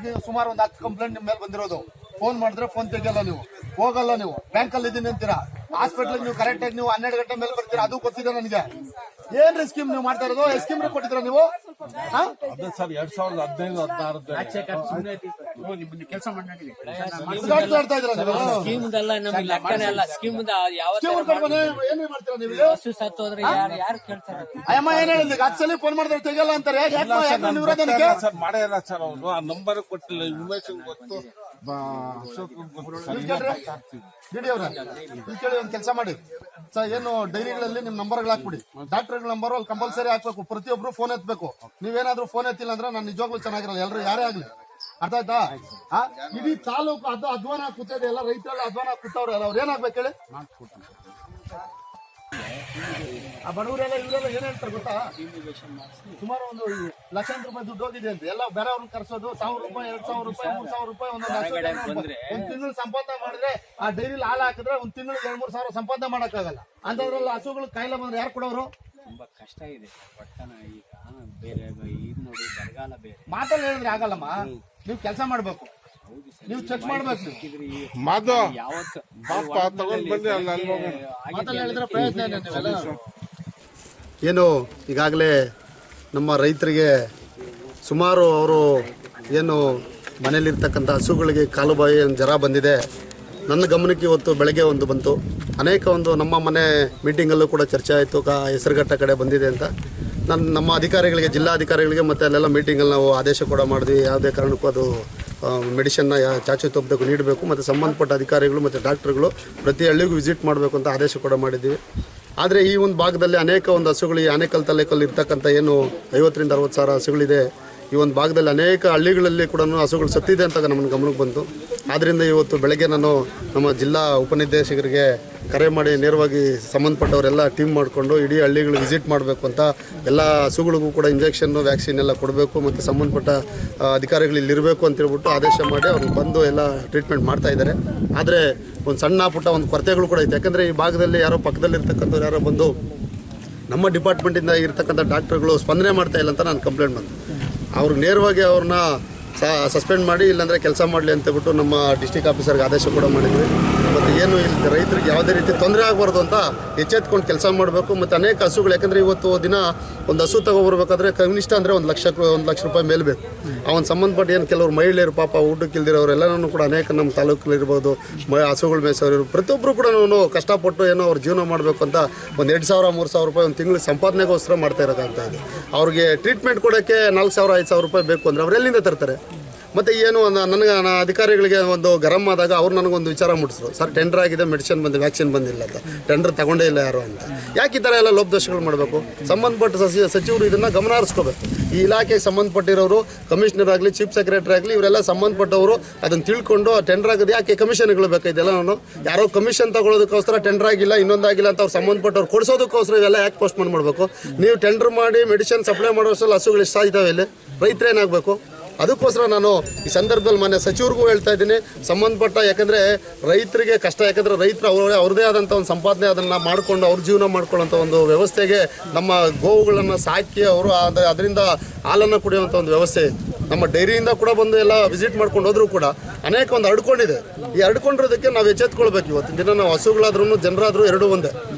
ಈಗ ಸುಮಾರು ಒಂದು 10 ಕಂಪ್ಲೇಂಟ್ ನಿಮ್ಮ ಮೇಲೆ ಬಂದಿರೋದು. ಫೋನ್ ಮಾಡಿದ್ರೆ ಫೋನ್ ತೆಗಿಯಲ್ಲ, ನೀವು ಹೋಗಲ್ಲ, ನೀವು ಬ್ಯಾಂಕಲ್ಲಿ ಇದ್ದೀನಿ ಅಂತೀರಾ, ಹಾಸ್ಪಿಟ್ಲಿಗೆ ನೀವು ಕರೆಕ್ಟಾಗಿ ನೀವು 12 ಗಂಟೆ ಮೇಲೆ ಬರ್ತೀರಾ, ಅದು ಗೊತ್ತಿದೆ ನನಗೆ. ಏನ್ರಿ ಸ್ಕೀಮ್ ನೀವು ಮಾಡ್ತಾ ಇರೋದು? ಸ್ಕೀಮ್ ಕೊಟ್ಟಿದ್ರ ನೀವು? ಸರ್ 2015-16 ಕೆಲಸ ಮಾಡಿದ್ದೀವಿ. ಏನ್ ಮಾಡ್ತೀರಾ ನೀವು? ಅಯ್ಯಮ್ಮ ಏನ್ ಹೇಳಿದ್ರಿ? 10 ಸಲ ಫೋನ್ ಮಾಡಿದ್ರೆ ತೆಗಿಯಲ್ಲ ಅಂತಾರೆ. ಸರ್ ಮಾಡೇ ಇಲ್ಲ ಸರ್, ಅವರು ಆ ನಂಬರ್ ಕೊಟ್ಟಿಲ್ಲ, ಇನ್ಫಾರ್ಮೇಶನ್ ಗೊತ್ತು. ಒಂದ್ ಕೆಲಸ ಮಾಡಿ ಸರ್, ಏನು ಡೈರಿಗಳಲ್ಲಿ ನಿಮ್ ನಂಬರ್ಗಳು ಹಾಕ್ಬಿಡಿ. ಡಾಕ್ಟರ್ ನಂಬರ್ ಅಲ್ಲಿ ಕಂಪಲ್ಸರಿ ಹಾಕ್ಬೇಕು. ಪ್ರತಿಯೊಬ್ರು ಫೋನ್ ಎತ್ತಬೇಕು. ನೀವೇನಾದ್ರೂ ಫೋನ್ ಎತ್ತಿಲ್ಲ ಅಂದ್ರೆ ನಾನು ನಿಜವಾಗ್ಲೂ ಚೆನ್ನಾಗಿರಲ್ಲ. ಎಲ್ಲರೂ ಯಾರೇ ಆಗ್ಲಿ, ಅರ್ಥ ಆಯ್ತಾ? ಇಡೀ ತಾಲೂಕು ಅದು ಅಧ್ವಾನ ಕೂತಿದೆ, ಎಲ್ಲ ರೈತರೆಲ್ಲ ಅಧ್ವಾನ ಕೂತವ್ರೆ. ಅವ್ರು ಏನಾಗ್ಬೇಕು ಹೇಳಿ? ಆ ಬಡವರೆಲ್ಲ ಇವರೆಲ್ಲ ಏನ್ ಹೇಳ್ತಾರೆ ಗೊತ್ತಾ? ಸುಮಾರು ಒಂದು ಲಕ್ಷಾಂತರ ರೂಪಾಯಿ ದುಡ್ಡು ಹೋಗಿದೆ ಅಂತ. ಎಲ್ಲ ಬೇರೆಯವ್ರನ್ನ ಕರ್ಸೋದು 1000 ರೂಪಾಯಿ, 2000 ರೂಪಾಯಿ, 3000 ರೂಪಾಯಿ ಒಂದ್ ತಿಂಗಳು ಸಂಪಾದನೆ ಮಾಡಿದ್ರೆ, ಆ ಡೈರಿಲಿ ಹಾಲು ಹಾಕಿದ್ರೆ ಒಂದ್ ತಿಂಗಳು 2-3 ಸಾವಿರ ಸಂಪಾದನೆ ಮಾಡಕ್ಕಾಗಲ್ಲ. ಅಂತದ್ರಲ್ಲ ಹಸುಗಳು ಕಾಯಿಲೆ ಬಂದ್ರೆ ಯಾರು ಕೊಡೋರು? ತುಂಬಾ ಕಷ್ಟ ಇದೆ. ಈಗ ಬೇರೆ ನೋಡಿ, ಬರಗಾಲ ಬೇರೆ. ಮಾತಲ್ಲಿ ಹೇಳಿದ್ರೆ ಆಗಲ್ಲಮ್ಮ. ನೀವು ಕೆಲಸ ಮಾಡ್ಬೇಕು, ನೀವು ಚೆಕ್ ಮಾಡ್ಬೇಕು. ಏನು ಈಗಾಗಲೇ ನಮ್ಮ ರೈತರಿಗೆ ಸುಮಾರು ಅವರು ಏನು ಮನೆಯಲ್ಲಿರ್ತಕ್ಕಂಥ ಹಸುಗಳಿಗೆ ಕಾಲುಬಾಯಿ ಜ್ವರ ಬಂದಿದೆ. ನನ್ನ ಗಮನಕ್ಕೆ ಇವತ್ತು ಬೆಳಗ್ಗೆ ಒಂದು ಬಂತು. ಅನೇಕ ಒಂದು ನಮ್ಮ ಮನೆ ಮೀಟಿಂಗಲ್ಲೂ ಕೂಡ ಚರ್ಚೆ ಆಯಿತು, ಹೆಸರುಘಟ್ಟ ಕಡೆ ಬಂದಿದೆ ಅಂತ. ನಮ್ಮ ಅಧಿಕಾರಿಗಳಿಗೆ, ಜಿಲ್ಲಾಧಿಕಾರಿಗಳಿಗೆ ಮತ್ತು ಅಲ್ಲೆಲ್ಲ ಮೀಟಿಂಗಲ್ಲಿ ನಾವು ಆದೇಶ ಕೂಡ ಮಾಡಿದ್ವಿ. ಯಾವುದೇ ಕಾರಣಕ್ಕೂ ಅದು ಮೆಡಿಷನ್ನ ಚಾಚು ತಪ್ಪಬೇಕು ನೀಡಬೇಕು, ಮತ್ತು ಸಂಬಂಧಪಟ್ಟ ಅಧಿಕಾರಿಗಳು ಮತ್ತು ಡಾಕ್ಟ್ರುಗಳು ಪ್ರತಿ ಹಳ್ಳಿಗೂ ವಿಸಿಟ್ ಮಾಡಬೇಕು ಅಂತ ಆದೇಶ ಕೂಡ ಮಾಡಿದ್ದೀವಿ. ಆದರೆ ಈ ಒಂದು ಭಾಗದಲ್ಲಿ ಅನೇಕ ಒಂದು ಹಸುಗಳು, ಈ ಆನೇಕಲ್ ತಾಲೂಕಲ್ಲಿ ಇರ್ತಕ್ಕಂಥ ಏನು 50-60 ಸಾವಿರ ಹಸುಗಳಿದೆ, ಈ ಒಂದು ಭಾಗದಲ್ಲಿ ಅನೇಕ ಹಳ್ಳಿಗಳಲ್ಲಿ ಕೂಡ ಹಸುಗಳು ಸತ್ತಿದೆ ಅಂತ ನಮ್ಮ ಗಮನಕ್ಕೆ ಬಂತು. ಆದ್ದರಿಂದ ಇವತ್ತು ಬೆಳಗ್ಗೆ ನಾನು ನಮ್ಮ ಜಿಲ್ಲಾ ಉಪನಿರ್ದೇಶಕರಿಗೆ ಕರೆ ಮಾಡಿ ನೇರವಾಗಿ ಸಂಬಂಧಪಟ್ಟವರೆಲ್ಲ ಟೀಮ್ ಮಾಡಿಕೊಂಡು ಇಡೀ ಹಳ್ಳಿಗಳು ವಿಸಿಟ್ ಮಾಡಬೇಕು ಅಂತ, ಎಲ್ಲ ಹಸುಗಳಿಗೂ ಕೂಡ ಇಂಜೆಕ್ಷನ್ನು, ವ್ಯಾಕ್ಸಿನ್ ಎಲ್ಲ ಕೊಡಬೇಕು ಮತ್ತು ಸಂಬಂಧಪಟ್ಟ ಅಧಿಕಾರಿಗಳು ಇಲ್ಲಿರಬೇಕು ಅಂತ ಹೇಳ್ಬಿಟ್ಟು ಆದೇಶ ಮಾಡಿ ಅವ್ರಿಗೆ ಬಂದು ಎಲ್ಲ ಟ್ರೀಟ್ಮೆಂಟ್ ಮಾಡ್ತಾಯಿದ್ದಾರೆ. ಆದರೆ ಒಂದು ಸಣ್ಣ ಪುಟ್ಟ ಒಂದು ಕೊರತೆಗಳು ಕೂಡ ಐತೆ. ಯಾಕಂದರೆ ಈ ಭಾಗದಲ್ಲಿ ಯಾರೋ ಪಕ್ಕದಲ್ಲಿರ್ತಕ್ಕಂಥವ್ರು ಯಾರೋ ಬಂದು ನಮ್ಮ ಡಿಪಾರ್ಟ್ಮೆಂಟಿಂದ ಇರ್ತಕ್ಕಂಥ ಡಾಕ್ಟ್ರುಗಳು ಸ್ಪಂದನೆ ಮಾಡ್ತಾಯಿಲ್ಲ ಅಂತ ನಾನು ಕಂಪ್ಲೇಂಟ್ ಬಂದು ಅವ್ರಿಗೆ ನೇರವಾಗಿ ಅವ್ರನ್ನ ಸಸ್ಪೆಂಡ್ ಮಾಡಿ, ಇಲ್ಲಾಂದರೆ ಕೆಲಸ ಮಾಡಲಿ ಅಂತೇಳ್ಬಿಟ್ಟು ನಮ್ಮ ಡಿಸ್ಟಿಕ್ ಆಫೀಸರ್ಗೆ ಆದೇಶ ಕೂಡ ಮಾಡಿದ್ವಿ. ಮತ್ತು ಏನು ಇಲ್ಲಿ ರೈತರಿಗೆ ಯಾವುದೇ ರೀತಿ ತೊಂದರೆ ಆಗಬಾರ್ದು ಅಂತ ಎಚ್ಚೆತ್ಕೊಂಡು ಕೆಲಸ ಮಾಡಬೇಕು. ಮತ್ತು ಅನೇಕ ಹಸುಗಳು, ಯಾಕಂದರೆ ಇವತ್ತು ದಿನ ಒಂದು ಹಸು ತೊಗೊಬರ್ಬೇಕಾದ್ರೆ ಕನಿಷ್ಠ ಅಂದರೆ 1 ಲಕ್ಷ ರೂಪಾಯಿ ಮೇಲೆ ಬೇಕು. ಅವನು ಸಂಬಂಧಪಟ್ಟ ಏನು ಕೆಲವರು ಮಹಿಳೆಯರು ಪಾಪ ಊಟಕ್ಕೆ ಇಲ್ದಿರೋರೆಲ್ಲನೂ ಕೂಡ ಅನೇಕ ನಮ್ಮ ತಾಲೂಕಲ್ಲಿರ್ಬೋದು, ಹಸುಗಳು ಮೇಯಿಸೋರು ಪ್ರತಿಯೊಬ್ಬರು ಕೂಡ ನಾವು ಕಷ್ಟಪಟ್ಟು ಏನೋ ಅವ್ರು ಜೀವನ ಮಾಡಬೇಕು ಅಂತ ಒಂದು 2,000-3,000 ರೂಪಾಯಿ ಒಂದು ತಿಂಗಳು ಸಂಪಾದನೆಗೋಸ್ಕರ ಮಾಡ್ತಾ ಇರೋಕ್ಕಂತ ಇದೆ. ಅವ್ರಿಗೆ ಟ್ರೀಟ್ಮೆಂಟ್ ಕೊಡೋಕ್ಕೆ 4,000-5,000 ರೂಪಾಯಿ ಬೇಕು ಅಂದರೆ ಅವ್ರು ಎಲ್ಲಿಂದ ತರ್ತಾರೆ? ಮತ್ತು ಏನು ನನಗೆ ಅಧಿಕಾರಿಗಳಿಗೆ ಒಂದು ಗರಂ ಆದಾಗ ಅವ್ರು ನನಗೊಂದು ವಿಚಾರ ಮುಟ್ಟಿದ್ರು, ಸರ್ ಟೆಂಡರ್ ಆಗಿದೆ, ಮೆಡಿಸಿನ್ ಬಂದು ವ್ಯಾಕ್ಸಿನ್ ಬಂದಿಲ್ಲ ಅಂತ, ಟೆಂಡರ್ ತಗೊಂಡೇ ಇಲ್ಲ ಯಾರು ಅಂತ. ಯಾಕೆ ಈ ಥರ ಎಲ್ಲ ಲೋಪದೋಷಗಳು ಮಾಡಬೇಕು? ಸಂಬಂಧಪಟ್ಟ ಸಚಿವರು ಇದನ್ನು ಗಮನ ಹರಿಸ್ಕೋಬೇಕು. ಈ ಇಲಾಖೆಗೆ ಸಂಬಂಧಪಟ್ಟಿರೋರು, ಕಮಿಷನರ್ ಆಗಲಿ, ಚೀಫ್ ಸೆಕ್ರೆಟರಿ ಆಗಲಿ, ಇವರೆಲ್ಲ ಸಂಬಂಧಪಟ್ಟವರು ಅದನ್ನು ತಿಳ್ಕೊಂಡು ಟೆಂಡರ್ ಆಗೋದು ಯಾಕೆ ಕಮಿಷನ್ಗಳು ಬೇಕಾಯ್ತಲ್ಲ. ನಾನು ಯಾರೋ ಕಮಿಷನ್ ತಗೊಳ್ಳೋದಕ್ಕೋಸ್ಕರ ಟೆಂಡರ್ ಆಗಿಲ್ಲ, ಇನ್ನೊಂದಾಗಿಲ್ಲ ಅಂತ ಅವ್ರು ಸಂಬಂಧಪಟ್ಟವ್ರು ಕೊಡಿಸೋದಕ್ಕೋಸ್ಕರ ಇವೆಲ್ಲ ಯಾಕೆ ಪೋಸ್ಟ್ಪೋನ್ ಮಾಡಬೇಕು? ನೀವು ಟೆಂಡರ್ ಮಾಡಿ ಮೆಡಿಸಿನ್ ಸಪ್ಲೈ ಮಾಡೋಷ್ಟರಲ್ಲಿ ಹಸುಗಳು ಎಷ್ಟು ಸಾಯ್ತಾವೆ ಇಲ್ಲಿ, ರೈತರೇನಾಗಬೇಕು? ಅದಕ್ಕೋಸ್ಕರ ನಾನು ಈ ಸಂದರ್ಭದಲ್ಲಿ ಮಾನ್ಯ ಸಚಿವರಿಗೂ ಹೇಳ್ತಾ ಇದ್ದೀನಿ, ಸಂಬಂಧಪಟ್ಟ, ಯಾಕಂದರೆ ರೈತರಿಗೆ ಕಷ್ಟ. ಯಾಕಂದರೆ ರೈತರು ಅವ್ರದೇ ಆದಂಥ ಒಂದು ಸಂಪಾದನೆ ಅದನ್ನು ಮಾಡಿಕೊಂಡು ಅವ್ರ ಜೀವನ ಮಾಡ್ಕೊಳ್ಳೋಂಥ ಒಂದು ವ್ಯವಸ್ಥೆಗೆ ನಮ್ಮ ಗೋವುಗಳನ್ನು ಸಾಕಿ ಅವರು ಅದರಿಂದ ಹಾಲನ್ನು ಕುಡಿಯುವಂಥ ಒಂದು ವ್ಯವಸ್ಥೆ ನಮ್ಮ ಡೈರಿಯಿಂದ ಕೂಡ ಬಂದು ಎಲ್ಲ ವಿಸಿಟ್ ಮಾಡ್ಕೊಂಡು ಹೋದರೂ ಕೂಡ ಅನೇಕ ಒಂದು ಹರಡ್ಕೊಂಡಿದೆ. ಈ ಹರಡ್ಕೊಂಡಿರೋದಕ್ಕೆ ನಾವು ಎಚ್ಚೆತ್ಕೊಳ್ಬೇಕು. ಇವತ್ತಿನ ದಿನ ನಾವು ಹಸುಗಳಾದ್ರೂ ಜನರಾದರೂ ಎರಡೂ ಒಂದೇ.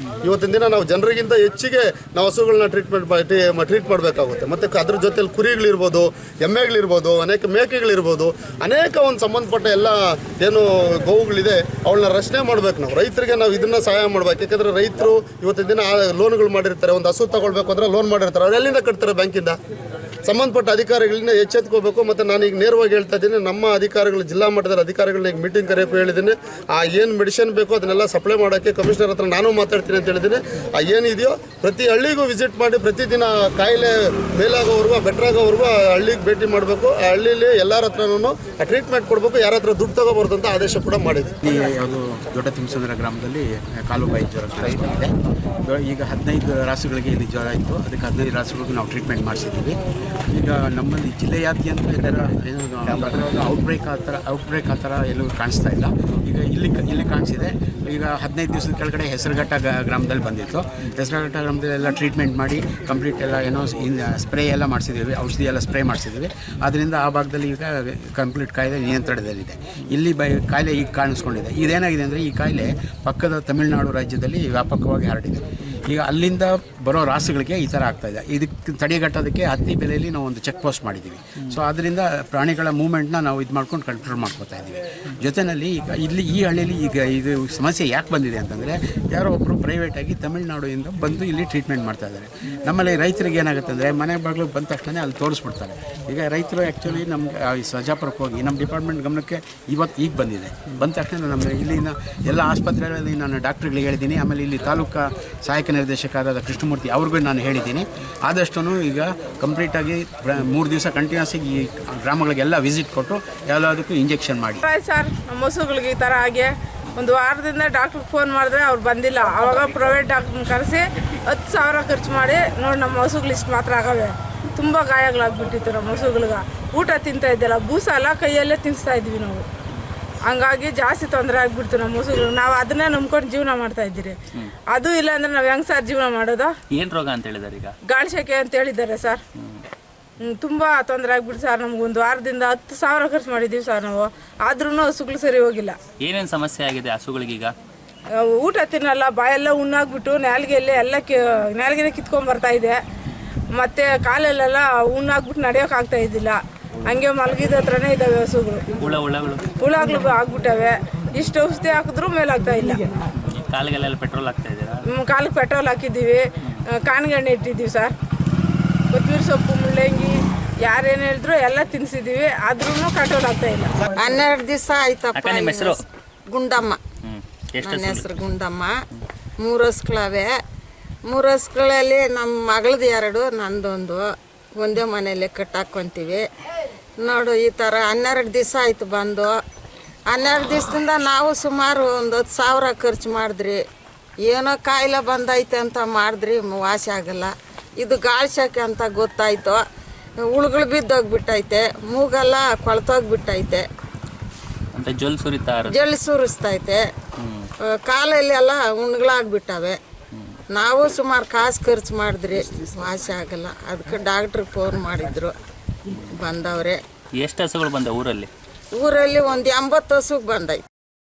ಇವತ್ತಿನ ದಿನ ನಾವು ಜನರಿಗಿಂತ ಹೆಚ್ಚಿಗೆ ನಾವು ಹಸುಗಳನ್ನ ಟ್ರೀಟ್ ಮಾಡಬೇಕಾಗುತ್ತೆ. ಮತ್ತು ಅದ್ರ ಜೊತೆಲಿ ಕುರಿಗಳಿರ್ಬೋದು, ಎಮ್ಮೆಗಳಿರ್ಬೋದು, ಅನೇಕ ಮೇಕೆಗಳಿರ್ಬೋದು, ಅನೇಕ ಒಂದು ಸಂಬಂಧಪಟ್ಟ ಎಲ್ಲ ಏನು ಗೋವುಗಳಿದೆ ಅವಳನ್ನ ರಕ್ಷಣೆ ಮಾಡಬೇಕು. ನಾವು ರೈತರಿಗೆ ನಾವು ಇದನ್ನು ಸಹಾಯ ಮಾಡಬೇಕು. ಯಾಕಂದರೆ ರೈತರು ಇವತ್ತಿನ ದಿನ ಲೋನ್ಗಳು ಮಾಡಿರ್ತಾರೆ. ಒಂದು ಹಸು ತಗೊಳ್ಬೇಕು ಅಂದರೆ ಲೋನ್ ಮಾಡಿರ್ತಾರೆ. ಅವ್ರು ಎಲ್ಲಿಂದ ಕಟ್ತಾರೆ? ಬ್ಯಾಂಕಿಂದ. ಸಂಬಂಧಪಟ್ಟ ಅಧಿಕಾರಿಗಳನ್ನ ಎಚ್ಚೆತ್ಕೋಬೇಕು. ಮತ್ತು ನಾನೀಗ ನೇರವಾಗಿ ಹೇಳ್ತಾ ಇದ್ದೀನಿ, ನಮ್ಮ ಅಧಿಕಾರಿಗಳು, ಜಿಲ್ಲಾ ಮಟ್ಟದ ಅಧಿಕಾರಿಗಳನ್ನ ಈಗ ಮೀಟಿಂಗ್ ಕರೆಯೋಕ್ಕೂ ಹೇಳಿದ್ದೀನಿ. ಆ ಏನು ಮೆಡಿಸಿನ್ ಬೇಕೋ ಅದನ್ನೆಲ್ಲ ಸಪ್ಲೈ ಮಾಡೋಕ್ಕೆ ಕಮಿಷನರ್ ಹತ್ರ ನಾನು ಮಾತಾಡ್ತೀನಿ ಅಂತ ಹೇಳಿದ್ದೀನಿ. ಆ ಏನಿದೆಯೋ ಪ್ರತಿ ಹಳ್ಳಿಗೂ ವಿಸಿಟ್ ಮಾಡಿ ಪ್ರತಿದಿನ ಕಾಯಿಲೆ ಮೇಲಾಗೋವರೆಗೂ, ಬೆಟ್ರಾಗೋವರೆಗೂ ಹಳ್ಳಿಗೆ ಭೇಟಿ ಮಾಡಬೇಕು. ಆ ಹಳ್ಳಿಲಿ ಎಲ್ಲರ ಹತ್ರನೂ ಆ ಟ್ರೀಟ್ಮೆಂಟ್ ಕೊಡಬೇಕು. ಯಾರ ಹತ್ರ ದುಡ್ಡು ತಗೋಬಾರ್ದು ಅಂತ ಆದೇಶ ಕೂಡ ಮಾಡಿದ್ವಿ. ಯಾವುದು ದೊಡ್ಡ ತಿಮ್ಮಸಂದ್ರ ಗ್ರಾಮದಲ್ಲಿ ಕಾಲುಬಾಯಿ ಜ್ವರ ಇದೆ. ಈಗ 15 ರಾಸುಗಳಿಗೆ ಇಲ್ಲಿ ಜ್ವರ ಇತ್ತು. ಅದಕ್ಕೆ 15 ರಾಸುಗಳಿಗೆ ನಾವು ಟ್ರೀಟ್ಮೆಂಟ್ ಮಾಡಿಸಿದ್ದೀವಿ. ಈಗ ನಮ್ಮಲ್ಲಿ ಜಿಲ್ಲೆಯಾದ್ಯಂತ ಈ ಥರ ಏನು ಔಟ್ಬ್ರೇಕ್ ಆ ಥರ ಎಲ್ಲೂ ಕಾಣಿಸ್ತಾ ಇಲ್ಲ. ಈಗ ಇಲ್ಲಿ ಕಾಣಿಸಿದೆ. ಈಗ 15 ದಿವಸದ ಕೆಳಗಡೆ ಹೆಸರುಘಟ್ಟ ಗ್ರಾಮದಲ್ಲಿ ಬಂದಿತ್ತು. ಹೆಸರುಘಟ್ಟ ಗ್ರಾಮದಲ್ಲಿ ಎಲ್ಲ ಟ್ರೀಟ್ಮೆಂಟ್ ಮಾಡಿ ಕಂಪ್ಲೀಟ್ ಎಲ್ಲ ಏನೋ ಸ್ಪ್ರೇ ಎಲ್ಲ ಮಾಡಿಸಿದ್ದೀವಿ, ಔಷಧಿ ಎಲ್ಲ ಸ್ಪ್ರೇ ಮಾಡಿಸಿದ್ದೀವಿ. ಆದ್ದರಿಂದ ಆ ಭಾಗದಲ್ಲಿ ಈಗ ಕಂಪ್ಲೀಟ್ ಕಾಯಿಲೆ ನಿಯಂತ್ರಣದಲ್ಲಿದೆ. ಇಲ್ಲಿ ಕಾಯಿಲೆ ಈಗ ಕಾಣಿಸ್ಕೊಂಡಿದೆ. ಇದೇನಾಗಿದೆ ಅಂದರೆ ಈ ಕಾಯಿಲೆ ಪಕ್ಕದ ತಮಿಳುನಾಡು ರಾಜ್ಯದಲ್ಲಿ ವ್ಯಾಪಕವಾಗಿ ಹರಡಿದೆ. ಈಗ ಅಲ್ಲಿಂದ ಬರೋ ರಾಸುಗಳಿಗೆ ಈ ಥರ ಆಗ್ತಾಯಿದೆ. ಇದಕ್ಕೆ ತಡೆಗಟ್ಟೋದಕ್ಕೆ ಹತ್ತಿ ಬೆಲೆಯಲ್ಲಿ ನಾವು ಒಂದು ಚೆಕ್ ಪೋಸ್ಟ್ ಮಾಡಿದ್ದೀವಿ. ಸೊ ಅದರಿಂದ ಪ್ರಾಣಿಗಳ ಮೂವ್ಮೆಂಟ್ನ ನಾವು ಇದು ಮಾಡ್ಕೊಂಡು ಕಂಟ್ರೋಲ್ ಮಾಡ್ಕೋತಾ ಇದ್ದೀವಿ. ಜೊತೆಯಲ್ಲಿ ಈಗ ಈ ಹಳ್ಳಿಯಲ್ಲಿ ಈಗ ಇದು ಸಮಸ್ಯೆ ಯಾಕೆ ಬಂದಿದೆ ಅಂತಂದರೆ ಯಾರೋ ಒಬ್ಬರು ಪ್ರೈವೇಟಾಗಿ ತಮಿಳುನಾಡಿಂದ ಬಂದು ಇಲ್ಲಿ ಟ್ರೀಟ್ಮೆಂಟ್ ಮಾಡ್ತಾ ಇದ್ದಾರೆ. ನಮ್ಮಲ್ಲಿ ರೈತರಿಗೆ ಏನಾಗುತ್ತೆ ಅಂದರೆ ಮನೆ ಬಾಗಿಲು ಬಂದ ತಕ್ಷಣ ಅಲ್ಲಿ ತೋರಿಸ್ಬಿಡ್ತಾರೆ. ಈಗ ರೈತರು ಆ್ಯಕ್ಚುಲಿ ನಮ್ಗೆ ಸಜಾಪುರಕ್ಕೆ ಹೋಗಿ ನಮ್ಮ ಡಿಪಾರ್ಟ್ಮೆಂಟ್ ಗಮನಕ್ಕೆ ಈಗ ಬಂದಿದೆ. ಬಂದ ತಕ್ಷಣ ನಮ್ಮ ಇಲ್ಲಿನ ಎಲ್ಲ ಆಸ್ಪತ್ರೆಗಳಲ್ಲಿ ನಾನು ಡಾಕ್ಟ್ರುಗಳಿಗೆ ಹೇಳಿದ್ದೀನಿ. ಆಮೇಲೆ ಇಲ್ಲಿ ತಾಲೂಕಾ ಸಹಾಯಕ ನಿರ್ದೇಶಕರಾದ ಕೃಷ್ಣಮೂರ್ತಿ ಅವ್ರಿಗೂ ನಾನು ಹೇಳಿದ್ದೀನಿ. ಆದಷ್ಟು ಈಗ ಕಂಪ್ಲೀಟಾಗಿ 3 ದಿವಸ ಕಂಟಿನ್ಯೂಸ್ ಆಗಿ ಈ ಗ್ರಾಮಗಳಿಗೆಲ್ಲ ವಿಸಿಟ್ ಕೊಟ್ಟು ಎಲ್ಲದಕ್ಕೂ ಇಂಜೆಕ್ಷನ್ ಮಾಡಿ. ಸರ್, ನಮ್ಮ ಹಸುಗಳಿಗೆ ಈ ಥರ ಆಗಿ ಒಂದು ವಾರದಿಂದ ಡಾಕ್ಟ್ರಿಗೆ ಫೋನ್ ಮಾಡಿದ್ರೆ ಅವ್ರು ಬಂದಿಲ್ಲ. ಆವಾಗ ಪ್ರೈವೇಟ್ ಡಾಕ್ಟ್ರನ್ನ ಕರೆಸಿ 10,000 ಖರ್ಚು ಮಾಡಿ ನೋಡಿ ನಮ್ಮ ಹಸುಗಳು ಇಷ್ಟು ಮಾತ್ರ ಆಗವೆ. ತುಂಬ ಗಾಯಗಳಾಗ್ಬಿಟ್ಟಿತ್ತು ನಮ್ಮ ಹಸುಗಳಿಗೆ. ಊಟ ತಿಂತಾ ಇದ್ದಿಲ್ಲ, ಬೂಸ ಎಲ್ಲ ಕೈಯಲ್ಲೇ ತಿನ್ನಿಸ್ತಾ ಇದ್ವಿ ನಾವು. ಹಂಗಾಗಿ ಜಾಸ್ತಿ ತೊಂದರೆ ಆಗಿಬಿಡ್ತು ನಮ್ಮ ಹಸುಗಳು. ನಾವು ಅದನ್ನೇ ನಂಬ್ಕೊಂಡು ಜೀವನ ಮಾಡ್ತಾ ಇದ್ದೀರಿ. ಅದು ಇಲ್ಲ ಅಂದ್ರೆ ನಾವು ಹೆಂಗೆ ಸರ್ ಜೀವನ ಮಾಡೋದು? ಏನು ರೋಗ ಅಂತ ಹೇಳಿದಾರೆ ಈಗ? ಗಾಳಿ ಶೆಕೆ ಅಂತ ಹೇಳಿದ್ದಾರೆ ಸರ್. ತುಂಬ ತೊಂದರೆ ಆಗ್ಬಿಟ್ಟು ಸರ್. ನಮ್ಗೊಂದು ವಾರದಿಂದ 10,000 ಖರ್ಚು ಮಾಡಿದ್ದೀವಿ ಸರ್ ನಾವು. ಆದ್ರೂ ಹಸುಗಳು ಸರಿ ಹೋಗಿಲ್ಲ. ಏನೇನು ಸಮಸ್ಯೆ ಆಗಿದೆ ಹಸುಗಳಿಗೀಗ? ಊಟ ತಿನ್ನಲ್ಲ, ಬಾಯೆಲ್ಲ ಉಣ್ಣಾಗ್ಬಿಟ್ಟು ನಾಲ್ಗೆಯಲ್ಲೇ ಎಲ್ಲ ನಾಲ್ಗೆನೇ ಕಿತ್ಕೊಂಡ್ ಬರ್ತಾ ಇದೆ. ಮತ್ತು ಕಾಲಲ್ಲೆಲ್ಲ ಉಣ್ಣಾಗ್ಬಿಟ್ಟು ನಡೆಯೋಕ್ಕಾಗ್ತಾ ಇದ್ದಿಲ್ಲ. ಹಂಗೆ ಮಲಗಿದ ಹತ್ರನೇ ಇದ್ದಾವೆ ಹಸುಗಳು. ಹುಳಗಳು ಆಗ್ಬಿಟ್ಟವೆ. ಇಷ್ಟು ಔಷಧಿ ಹಾಕಿದ್ರೂ ಮೇಲಾಗ್ತಾ ಇಲ್ಲ. ಕಾಲಿಗೆಲ್ಲ ಪೆಟ್ರೋಲ್ ಹಾಕ್ತಾ ಇದ್ದೀರಾ? ಕಾಲಿಗೆ ಪೆಟ್ರೋಲ್ ಹಾಕಿದ್ದೀವಿ, ಕಾನ್ಗಣ್ಣೆ ಇಟ್ಟಿದ್ದೀವಿ ಸರ್. ಕೊತ್ತಂಬರಿ ಸೊಪ್ಪು, ಮುಳ್ಳಂಗಿ ಯಾರೇನು ಹೇಳಿದ್ರು ಎಲ್ಲ ತಿನ್ನಿಸಿದ್ದೀವಿ. ಆದ್ರೂ ಕಂಟ್ರೋಲ್ ಆಗ್ತಾ ಇಲ್ಲ. 12 ದಿವಸ ಆಯ್ತಪ್ಪ. ನಿಮ್ಮ ಹೆಸರು? ಗುಂಡಮ್ಮ. ನನ್ನ ಹೆಸರು ಗುಂಡಮ್ಮ. 3 ಹಸುಗಳವೆ. 3 ಹಸುಗಳಲ್ಲಿ ನಮ್ಮ ಮಗಳದ್ದು 2, ನಂದೊಂದು. ಒಂದೇ ಮನೆಯಲ್ಲೇ ಕಟ್ಟಾಕ್ಕೊಂತೀವಿ. ನೋಡು ಈ ಥರ 12 ದಿವಸ ಆಯ್ತು ಬಂದು. 12 ದಿವಸದಿಂದ ನಾವು ಸುಮಾರು ಒಂದು 10,000 ಖರ್ಚು ಮಾಡಿದ್ರಿ. ಏನೋ ಕಾಯಿಲೆ ಬಂದೈತೆ ಅಂತ ಮಾಡಿದ್ರಿ, ವಾಸಿ ಆಗಲ್ಲ. ಇದು ಗಾಳಿ ಶೆಕೆ ಅಂತ ಗೊತ್ತಾಯ್ತು. ಹುಳುಗಳು ಬಿದ್ದೋಗ್ಬಿಟ್ಟೈತೆ, ಮೂಗೆಲ್ಲ ಕೊಳ್ತೋಗ್ಬಿಟ್ಟೈತೆ, ಜೊಲ್ ಸುರಿಸ್ತೈತೆ, ಕಾಲಲ್ಲಿ ಎಲ್ಲ ಉಣ್ಗಳಾಗ್ಬಿಟ್ಟವೆ. ನಾವು ಸುಮಾರು ಕಾಸು ಖರ್ಚು ಮಾಡಿದ್ರಿ, ವಾಸಿ ಆಗಲ್ಲ. ಅದಕ್ಕೆ ಡಾಕ್ಟ್ರಿಗೆ ಫೋನ್ ಮಾಡಿದ್ರು, ಬಂದವ್ರೆ. ಎಷ್ಟು ಹಸುಗಳು ಬಂದ ಊರಲ್ಲಿ? ಊರಲ್ಲಿ ಒಂದು 80 ಹಸುಗೆ ಬಂದೈತೆ.